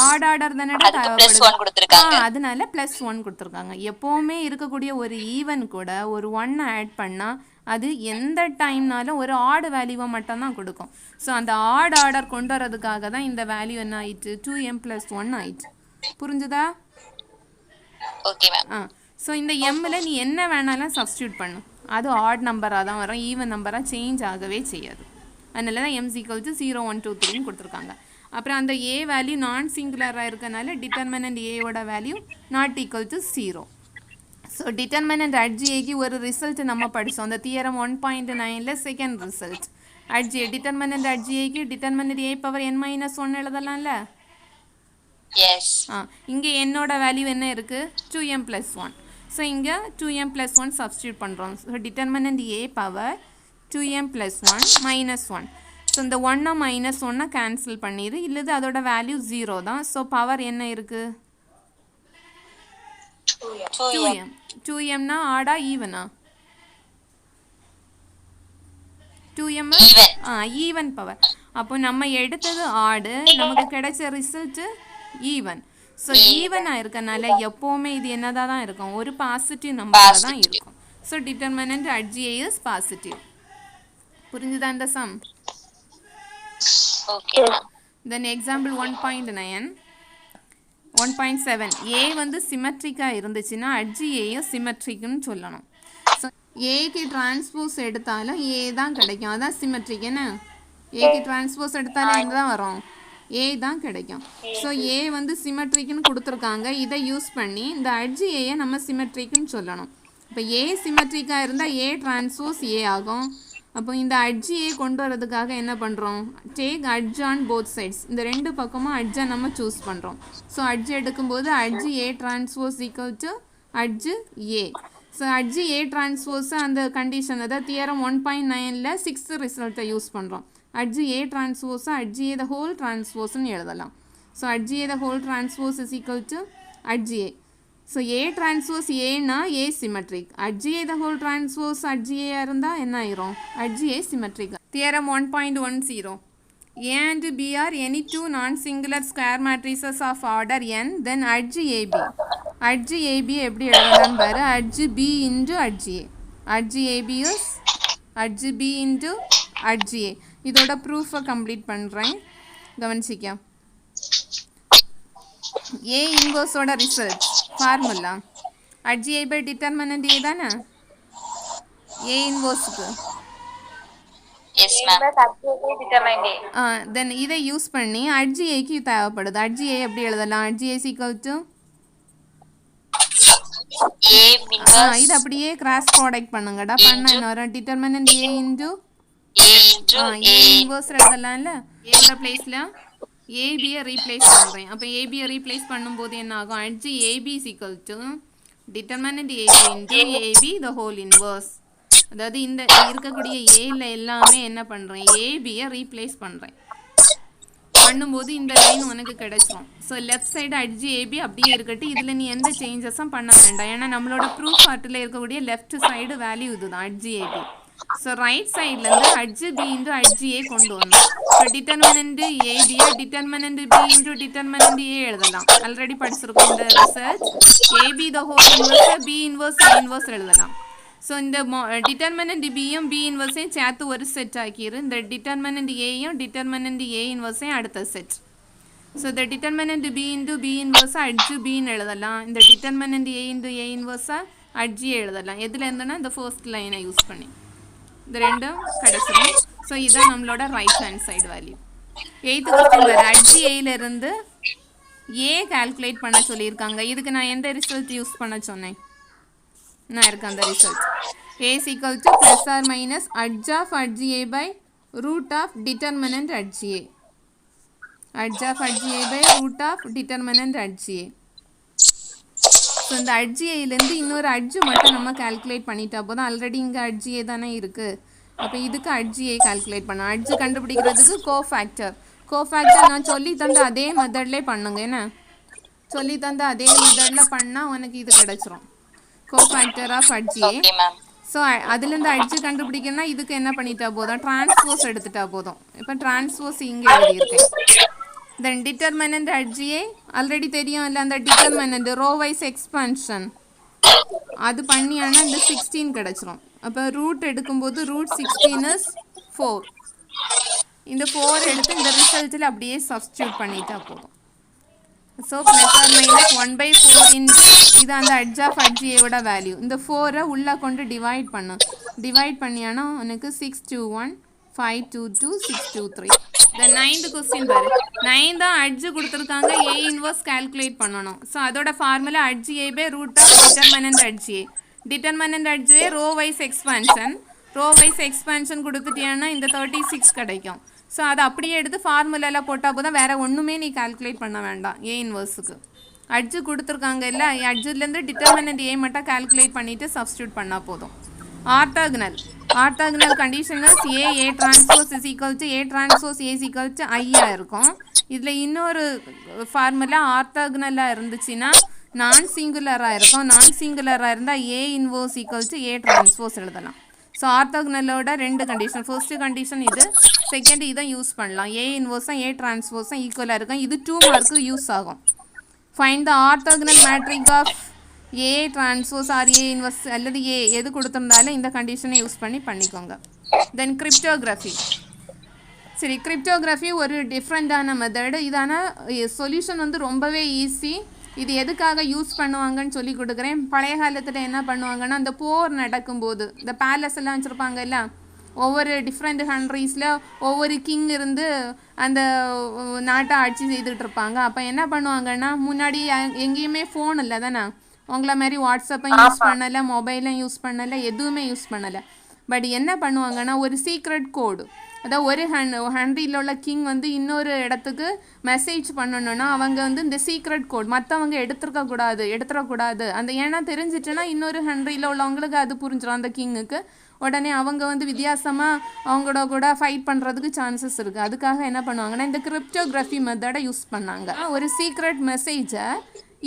ஆட் ஆர்டர் தானே தேவைப்படுது. அதனால +1 கொடுத்துருக்காங்க. எப்போவுமே இருக்கக்கூடிய ஒரு ஈவன் கூட ஒரு 1 ஆட் பண்ணால் அது எந்த டைம்னாலும் ஒரு ஆட் வேல்யூவை மட்டும்தான் கொடுக்கும். ஸோ அந்த ஆட் ஆர்டர் கொண்டு வரதுக்காக தான் இந்த வேல்யூ என்ன ஆயிடுச்சு? 2m+1 ஆயிடுச்சு. புரிஞ்சுதா? ஸோ இந்த எம்மில் நீ என்ன வேணாலும் சப்ஸ்டியூட் பண்ணு, அது ஆட் நம்பராக தான் வரும், ஈவன் நம்பராக சேஞ்ச் ஆகவே செய்யாது. அதனால தான் m = 0, 1, 2, 3ன்னு கொடுத்துருக்காங்க. அப்புறம் அந்த ஏ வேல்யூ நான் சிங்குலராக இருக்கனால டிட்டர்மினன்ட் ஏவோட வேல்யூ ≠ 0. ஸோ டிட்டர்மினன்ட் அட்ஜிஏக்கு ஒரு ரிசல்ட் நம்ம படித்தோம். அந்த theorem 1.9ல் second result. அட்ஜிஏ determinant அட்ஜிஏக்கு determinant a⁻n-1 எழுதலாம்ல. இங்கே என்னோட வேல்யூ என்ன இருக்குது? 2m+1. ஸோ இங்கே 2m+1 சப்ஸ்டியூட் பண்ணுறோம். So determinant a⁻2m+1 -1. ஸோ இந்த 1 -1 கேன்சல் பண்ணிடு, இல்லது அதோட வேல்யூ 0 தான். ஸோ பவர் என்ன இருக்குது? 2m. 2mனா ஆடா ஈவனா? 2m even power. அப்போ நம்ம எடுத்தது ஆடு, நமக்கு கிடைச்ச ரிசல்ட்டு ஈவன். ஸோ ஈவனாக இருக்கனால எப்போவுமே இது என்னதான் தான் இருக்கும்? ஒரு பாசிட்டிவ் நம்பராக தான் இருக்கும். So determinant அட்ஜிஏ is positive. புரிஞ்சுதா இந்த சம்? Then example 1.9. 1.7. ஏ வந்து சிமெட்ரிக்காக இருந்துச்சுன்னா அட்ஜிஏயும் சிமெட்ரிக்குன்னு சொல்லணும். ஏக்கு டிரான்ஸ்போஸ் எடுத்தாலும் ஏ தான் கிடைக்கும், அதான் சிமெட்ரிக். என்ன ஏக்கு டிரான்ஸ்போஸ் எடுத்தாலும் என்ன தான் வரும், ஏ தான் கிடைக்கும். ஸோ ஏ வந்து சிமெட்ரிக்னு கொடுத்துருக்காங்க. இதை யூஸ் பண்ணி இந்த அட்ஜ் ஏயை நம்ம சிமெட்ரிக்னு சொல்லணும். இப்போ ஏ சிமெட்ரிக்காக இருந்தால் ஏ டிரான்ஸ்போஸ் ஏ ஆகும். அப்போ இந்த அட்ஜ் ஏ கொண்டு வரதுக்காக என்ன பண்ணுறோம், take adj on both sides. இந்த ரெண்டு பக்கமும் அட்ஜை நம்ம சூஸ் பண்ணுறோம். ஸோ அட்ஜ் எடுக்கும்போது adj A transpose equal to adj A. So adj A transpose அந்த கண்டிஷன், அதாவது தியரம் 1.9ல் 6th ரிசல்ட்டை யூஸ் பண்ணுறோம். அட்ஜ் ஏ டிரான்ஸ்போஸை அட்ஜ் ஏ த ஹோல் டிரான்ஸ்போஸ்ன்னு எழுதலாம். So adj A the whole transpose is equal to adj A. So A transpose ஏன்னா A symmetric. Adj A the whole transpose adj ஏ இருந்தால் என்ன ஆயிரும், adj A symmetric. Theorem 1.10, A and B are any two non-singular square matrices of order n, then adj AB. Adj AB எப்படி எழுதலாம் பாரு, adj B into adj A. Adj AB is adj B into adj A. இதோட ப்ரூஃபை complete பண்ணுறேன், கவனிச்சிக்க. A இன்வர்ஸோட result formula adj A by determinant A தானே A இன்வர்ஸுக்கு. தென் இதை யூஸ் பண்ணி அட்ஜ் ஏக்கு தேவைப்படுது. அட்ஜ் ஏ எப்படி எழுதலாம், அட்ஜ் ஏ ஈக்குவல் டு இது அப்படியே கிராஸ் ப்ராடக்ட் பண்ணுங்கடா. பண்ண என்ன வரும், determinant A into A inverse எழுதலாம்ல. ஏவோட பிளேஸில் ஏபியை ரீப்ளேஸ் பண்ணுறேன். அப்போ ஏபியை ரீப்ளேஸ் பண்ணும்போது என்ன ஆகும், adj AB equal to determinant AB into AB the whole inverse. அதாவது இந்த இருக்கக்கூடிய ஏல எல்லாமே என்ன பண்ணுறேன், ஏபியை ரீப்ளேஸ் பண்ணுறேன். பண்ணும்போது இந்த லைன் உனக்கு கிடைச்சிரும். So left side adj AB அப்படியே இருக்கட்டும், இதில் நீ எந்த சேஞ்சஸும் பண்ண வேண்டாம். ஏன்னா நம்மளோட ப்ரூஃப் பார்ட்டில் இருக்கக்கூடிய லெஃப்ட் சைடு வேல்யூ இதுதான் அட்ஜ் ஏபி. ஸோ ரைட் சைட்லேருந்து adj B into adj A கொண்டு வரணும். இப்போ டிட்டர்மினன்ட் ஏபியை determinant B into determinant A எழுதலாம். ஆல்ரெடி படிச்சிருக்கோம் இந்த research. AB the whole inverse, B inverse, A inverse எழுதலாம். ஸோ இந்த டிட்டர்மினன்ட் பியும் பி இன்வர்ஸையும் சேர்த்து ஒரு செட் ஆக்கிடு. இந்த டிட்டர்மினன்ட் ஏயும் டிட்டர்மினன்ட் ஏ இன்வர்ஸையும் அடுத்த செட். ஸோ இந்த டிட்டர்மினன்ட் பி இன்டு பி இன்வர்ஸை அட்ஜு பின்னு எழுதலாம். இந்த டிட்டர்மினன்ட் ஏ இன்டு ஏ இன்வர்ஸை அட்ஜி எழுதலாம். எதில் இருந்துன்னா இந்த ஃபர்ஸ்ட் லைனை யூஸ் பண்ணி இந்த ரெண்டும் கிடச்சிடும். ஸோ இதுதான் நம்மளோட right hand side value. 8th question வேறு, அட்ஜி ஏயிலிருந்து ஏ கால்குலேட் பண்ண சொல்லியிருக்காங்க. இதுக்கு நான் எந்த ரிசல்ட் யூஸ் பண்ண சொன்னேன், நான் இருக்கேன் அந்த result. A is equal to plus or minus adj of adj A by root of determinant adj A. Adj of adj A by root of determinant adj A. So இந்த adj A இன்னொரு adj மட்டும் நம்ம calculate பண்ணிட்டா போதும். Already இங்கே adj A தானே இருக்குது. அப்போ இதுக்கு adj A கால்குலேட் பண்ணோம். adj கண்டுபிடிக்கிறதுக்கு கோஃபேக்டர் நான் சொல்லி தந்த அதே மெத்தட்லேயே பண்ணுங்க. என்ன சொல்லி தந்த அதே மெத்தடில் பண்ணால் உனக்கு இது கிடச்சிரும், cofactor of adj A. So அதுலேருந்து அட்ஜு கண்டுபிடிக்கணும்னா இதுக்கு என்ன பண்ணிட்டா போதும், டிரான்ஸ்போஸ் எடுத்துட்டா போதும். இப்போ டிரான்ஸ்போஸ் இங்கே எழுதியிருக்கேன். தென் டிட்டர்மினன்ட் adj A ஆல்ரெடி தெரியும் இல்லை, அந்த டிட்டர்மினன்ட் ரோ வைஸ் எக்ஸ்பான்ஷன் அது பண்ணியானா இந்த 16 கிடச்சிரும். அப்போ ரூட் எடுக்கும்போது ரூட் 16 is 4. இந்த 4 எடுத்து இந்த ரிசல்ட்டில் அப்படியே சப்ஸ்டியூட் பண்ணிட்டா போதும். So plus or minus 1/4 into இது அந்த அட்ஜ் ஆஃப் adj A ஓட வேல்யூ. இந்த 4 உள்ளே கொண்டு டிவைட் பண்ணு. டிவைட் பண்ணியானா உனக்கு 621 522 623. இந்த 9th கொஸ்டின் பாரு, 9 தான் அட்ஜு கொடுத்துருக்காங்க, ஏ இன்வர்ஸ் கால்குலேட் பண்ணணும். ஸோ அதோட formula adj A by root of determinant adj A. டிட்டர்மினன்ட் adj A row wise expansion கொடுத்துட்டியானா இந்த 36 கிடைக்கும். ஸோ அதை அப்படியே எடுத்து ஃபார்முலாவில் போட்டால் போதும், வேறு ஒன்றுமே நீ கால்குலேட் பண்ண வேண்டாம். ஏ இன்வர்ஸுக்கு அட்ஜு கொடுத்துருக்காங்க இல்லை, அட்ஜுலேருந்து டிட்டர்மினன்ட் ஏ மட்டும் கால்குலேட் பண்ணிவிட்டு சப்ஸ்டியூட் பண்ணால் போதும். Orthogonal conditions A transpose is equal to A transpose A equal to ஐயா இருக்கும். இதில் இன்னொரு ஃபார்முலா ஆர்த்தாகனலாக இருந்துச்சுன்னா நான் சிங்குலராக இருக்கும். நான் சிங்குலராக இருந்தால் A inverse equal to A transpose எழுதலாம். ஸோ ஆர்த்தோகனலோட 2 கண்டிஷன், ஃபர்ஸ்ட் கண்டிஷன் இது, செகண்ட் இதை யூஸ் பண்ணலாம். ஏ இன்வர்ஸும் ஏ டிரான்ஸ்போஸும் ஈக்குவலாக இருக்கும். இது 2 மார்க்கு யூஸ் ஆகும். Find the orthogonal matrix of A transpose or A inverse அல்லது ஏ எது கொடுத்துருந்தாலும் இந்த கண்டிஷனை யூஸ் பண்ணிக்கோங்க. தென் கிரிப்டோகிராஃபி. கிரிப்டோகிராஃபி ஒரு டிஃப்ரெண்ட்டான மெத்தடு. இதான சொல்யூஷன் ரொம்பவே ஈஸி. இது எதுக்காக யூஸ் பண்ணுவாங்கன்னு சொல்லி கொடுக்குறேன். பழைய காலத்தில் என்ன பண்ணுவாங்கன்னா, அந்த போர் நடக்கும்போது இந்த பேலஸ் எல்லாம் வச்சுருப்பாங்கல்ல, ஒவ்வொரு டிஃப்ரெண்ட் கண்ட்ரீஸில் ஒவ்வொரு கிங் இருந்து அந்த நாட்டை ஆட்சி செய்துட்டு இருப்பாங்க. அப்போ என்ன பண்ணுவாங்கன்னா, முன்னாடி எங்கேயுமே ஃபோன் இல்லை தானே, உங்களை மாதிரி வாட்ஸ்அப்பை யூஸ் பண்ணலை, மொபைலும் யூஸ் பண்ணலை, எதுவுமே யூஸ் பண்ணலை. பட் என்ன பண்ணுவாங்கன்னா, ஒரு சீக்ரெட் கோடு, அதாவது ஒரு ஹண்ட்ரியில் உள்ள கிங் வந்து இன்னொரு இடத்துக்கு மெசேஜ் பண்ணணுன்னா அவங்க வந்து இந்த சீக்ரெட் கோட் மற்றவங்க எடுத்துடக்கூடாது அந்த, ஏன்னா தெரிஞ்சிட்டுன்னா இன்னொரு ஹண்ட்ரியில் உள்ளவங்களுக்கு அது புரிஞ்சிடும் அந்த கிங்குக்கு. உடனே அவங்க வந்து வித்தியாசமாக அவங்களோட கூட ஃபைட் பண்ணுறதுக்கு சான்சஸ் இருக்குது. அதுக்காக என்ன பண்ணுவாங்கன்னா, இந்த கிரிப்டோகிராஃபி மெத்தடை யூஸ் பண்ணாங்க. ஒரு சீக்ரெட் மெசேஜை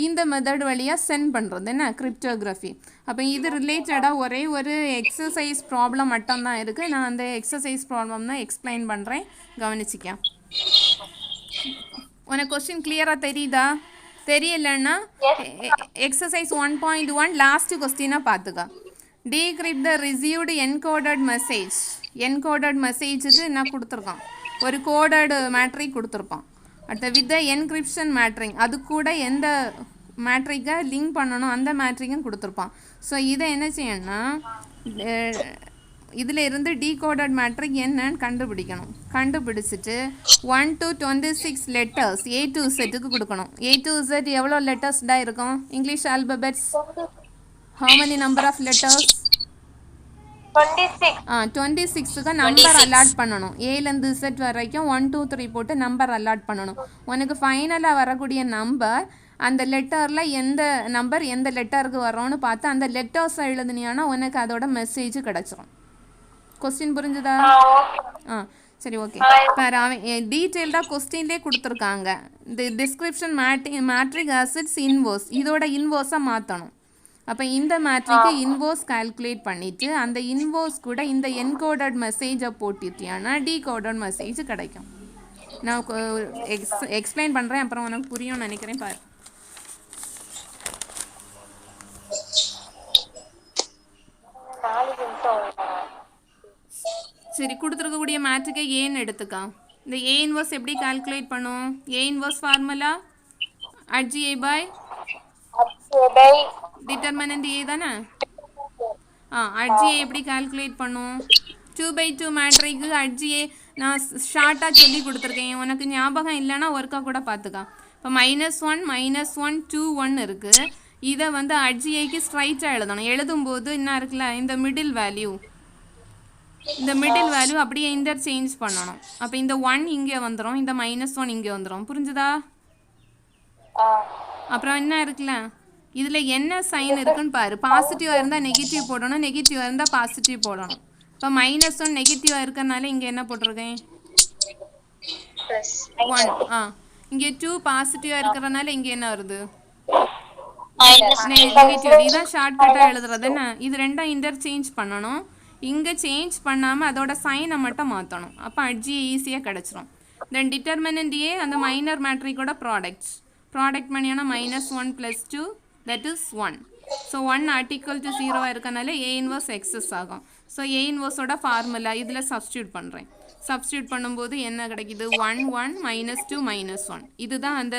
இந்த மெத்தட் வழியாக சென்ட் பண்ணுறது என்ன கிரிப்டோகிராஃபி. அப்போ இது ரிலேட்டடாக ஒரே ஒரு எக்ஸசைஸ் ப்ராப்ளம் மட்டும்தான் இருக்குது. நான் அந்த எக்ஸசைஸ் ப்ராப்ளம் தான் எக்ஸ்பிளைன் பண்ணுறேன், கவனிச்சிக்க. உனக்கு கொஸ்டின் கிளியராக தெரியுதா? தெரியலன்னா எக்ஸசைஸ் 1.1 லாஸ்ட்டு கொஸ்டினாக பார்த்துக்க. டீக்ரிப்ட் த ரிசீவ்டு என்கோடட் மெசேஜுக்கு என்ன கொடுத்துருக்கான், ஒரு கோடட் மேட்ரிக் கொடுத்துருப்பான். அடுத்த வித் த என்கிரிப்ஷன் மேட்ரிக், அது கூட எந்த மேட்ரிக்கை லிங்க் பண்ணணும் அந்த மேட்ரிக்கும் கொடுத்துருப்பான். ஸோ இதை என்ன செய்யணும்னா, இதில் இருந்து டீகோடட் மேட்ரிக் என்னன்னு கண்டுபிடிச்சிட்டு 1 to 26 லெட்டர்ஸ் A to Zக்கு கொடுக்கணும். A to Z எவ்வளோ லெட்டர்ஸ்டாக இருக்கும்? English alphabets how many number of letters? 26க்கு நம்பர் அலாட் பண்ணணும். ஏலேருந்து Z வரைக்கும் 1 2 3 போட்டு நம்பர் அலாட் பண்ணணும். உனக்கு ஃபைனலாக வரக்கூடிய நம்பர் அந்த லெட்டரில் எந்த நம்பர் எந்த லெட்டருக்கு வரோன்னு பார்த்து அந்த லெட்டர்ஸை எழுதுனியானா உனக்கு அதோட மெசேஜ் கிடச்சிரும். கொஸ்டின் புரிஞ்சுதா? சரி, ஓகே. பாரு, அவன் டீட்டெயில்டாக கொஸ்டின்லேயே கொடுத்துருக்காங்க. இந்த டிஸ்கிரிப்ஷன் மேட்ரிக் அசிட்ஸ் இன்வர்ஸ், இதோட இன்வர்ஸை மாற்றணும். அப்போ இந்த மேட்ரிக்கு இன்வர்ஸ் கால்குலேட் பண்ணிவிட்டு அந்த இன்வர்ஸ் கூட இந்த என்கோடட் மெசேஜை போட்டுட்டியானா டீகோடட் மெசேஜ் கிடைக்கும். நான் எக்ஸ்பிளைன் பண்ணுறேன், அப்புறம் உனக்கு புரியும்னு நினைக்கிறேன். பாரு, சரி, கொடுத்துருக்கக்கூடிய மேட்ரிக்கை ஏன்னு எடுத்துக்கா. இந்த ஏ இன்வர்ஸ் எப்படி கால்குலேட் பண்ணும்? A inverse formula adj A by determinant A தானே. அட்ஜிஏ எப்படி கால்குலேட் பண்ணும்? 2/2 மேட்ரிக்கு அட்ஜிஏ நான் ஷார்ட்டாக சொல்லி கொடுத்துருக்கேன், உனக்கு ஞாபகம் இல்லைன்னா ஒர்க்காக கூட பார்த்துக்கா. இப்போ -1 -1 2 1 இருக்குது. இதை வந்து அட்ஜிஏக்கு ஸ்ட்ரைட்டாக எழுதணும். எழுதும்போது என்ன இருக்குல்ல, இந்த மிடில் வேல்யூ அப்படியே இன்டர்சேஞ்ச் பண்ணணும். அப்போ இந்த 1 இங்கே வந்துடும், இந்த -1 இங்கே வந்துடும். புரிஞ்சுதா? அப்புறம் என்ன இருக்குல்ல, இதில் என்ன சைன் இருக்குன்னு பாரு. பாசிட்டிவாக இருந்தால் நெகட்டிவ் போடணும், நெகட்டிவாக இருந்தால் பாசிட்டிவ் போடணும். இப்போ -1 நெகட்டிவாக இருக்கிறனால இங்கே என்ன போட்டிருக்கேன் 1. இங்கே 2 பாசிட்டிவாக இருக்கிறனால இங்கே என்ன வருது நெகட்டிவ். இதுதான் ஷார்ட்கட்டாக எழுதுறது என்ன. இது ரெண்டும் இன்டர்சேஞ்ச் பண்ணணும். இங்கே சேஞ்ச் பண்ணாமல் அதோட சைனை மட்டும் மாற்றணும். அப்போ அட்ஜி ஈஸியாக கிடச்சிரும். தென் டிட்டர்மினன்ட் ஏ அந்த மைனர் மேட்ரிக்கோட ப்ராடக்ட் பண்ணியானா -1 + 2 that is 1. ஸோ 1 article to 0 இருக்கனால ஏ இன்வர்ஸ் எக்ஸஸ் ஆகும். ஸோ ஏ இன்வர்ஸோட ஃபார்முலா இதில் சப்ஸ்டியூட் பண்ணுறேன். சப்ஸ்டியூட் பண்ணும்போது என்ன கிடைக்குது 1 1 -2 -1. இதுதான் அந்த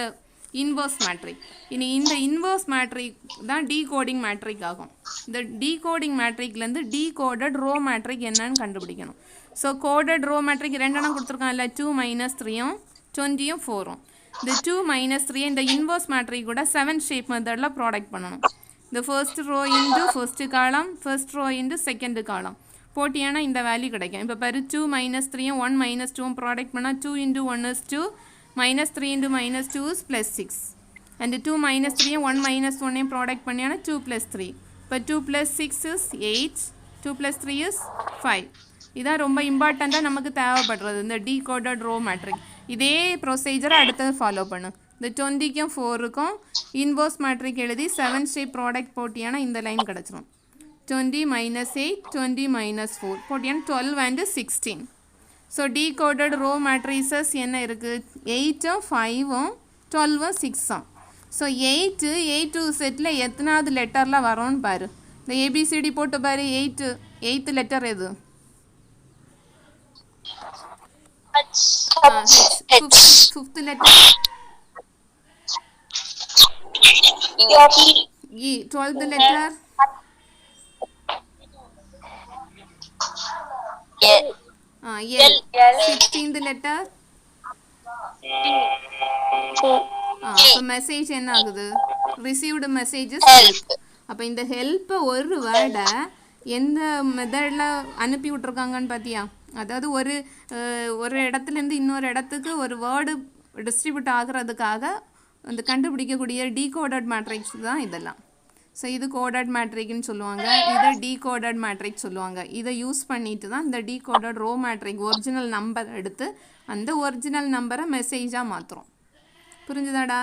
இன்வர்ஸ் மேட்ரிக். இனி இந்த இன்வர்ஸ் மேட்ரிக் தான் டீகோடிங் மேட்ரிக் ஆகும். இந்த டீகோடிங் மேட்ரிக்லேருந்து டீகோடட் ரோ மேட்ரிக் என்னன்னு கண்டுபிடிக்கணும். ஸோ கோடட் ரோ மேட்ரிக் ரெண்டெண்ணம் கொடுத்துருக்காங்கல்ல, 2 -3யும் 20யும் 4ம். இந்த 2 -3 இந்த இன்வர்ஸ் மேட்ரிக் கூட 7 ஷேப் மெத்தடில் ப்ராடக்ட் பண்ணணும். இந்த first row into first column, first row into second column போட்டியானா இந்த வேல்யூ கிடைக்கும். இப்போ பாரு 2 -3யும் 1 -2ம் ப்ராடக்ட் பண்ணால் 2 × 1 is 2, -3 × -2 is +6. அண்ட் 2 -3யும் 1 -1யும் ப்ராடக்ட் பண்ணியானா 2 + 3. இப்போ 2 + 6 is 8, 2 + 3 is 5. இதான் ரொம்ப இம்பார்ட்டண்ட்டாக நமக்கு தேவைப்படுறது இந்த டீகோடட் ரோ மேட்ரிக். இதே ப்ரொசீஜரை அடுத்தது ஃபாலோ பண்ணு. இந்த 20க்கும் 4க்கும் இன்வர்ஸ் மேட்ரிக் எழுதி 7 ஷேப் ப்ராடக்ட் போட்டியானா இந்த லைன் கிடச்சிரும். 20 -8 20 -4 போட்டியானா 12 and 16. So decoded row matrices என்ன இருக்குது 8ம் 5ம் 12ம் 6ம். ஸோ 8 to செட்டில் எத்தனாவது லெட்டரில் வரோன்னு பாரு. இந்த ஏபிசிடி போட்டு பாரு. 8th லெட்டர் எது? Fifth letter E 12th letter L 16th letter அப்போ மெசேஜ் என்ன ஆகுது ரிசீவ்டு மெசேஜஸ் ஹெல்ப் அப்போ இந்த ஹெல்ப்பை ஒரு வேர்டை எந்த மெத்தடில் அனுப்பி விட்ருக்காங்கன்னு பார்த்தியா அதாவது ஒரு இடத்துலேருந்து இன்னொரு இடத்துக்கு ஒரு வேர்டு டிஸ்ட்ரிபியூட் ஆகிறதுக்காக அந்த கண்டுபிடிக்கக்கூடிய டீகோடட் மேட்ரிக்ஸ் தான் இதெல்லாம் ஸோ இது கோடட் மேட்ரிக்னு சொல்லுவாங்க இதை டீகோடட் மேட்ரிக்ஸ் சொல்லுவாங்க இதை யூஸ் பண்ணிட்டு தான் இந்த decoded row matrix original number எடுத்து அந்த ஒரிஜினல் நம்பரை மெசேஜாக மாற்றுறோம் புரிஞ்சுதாடா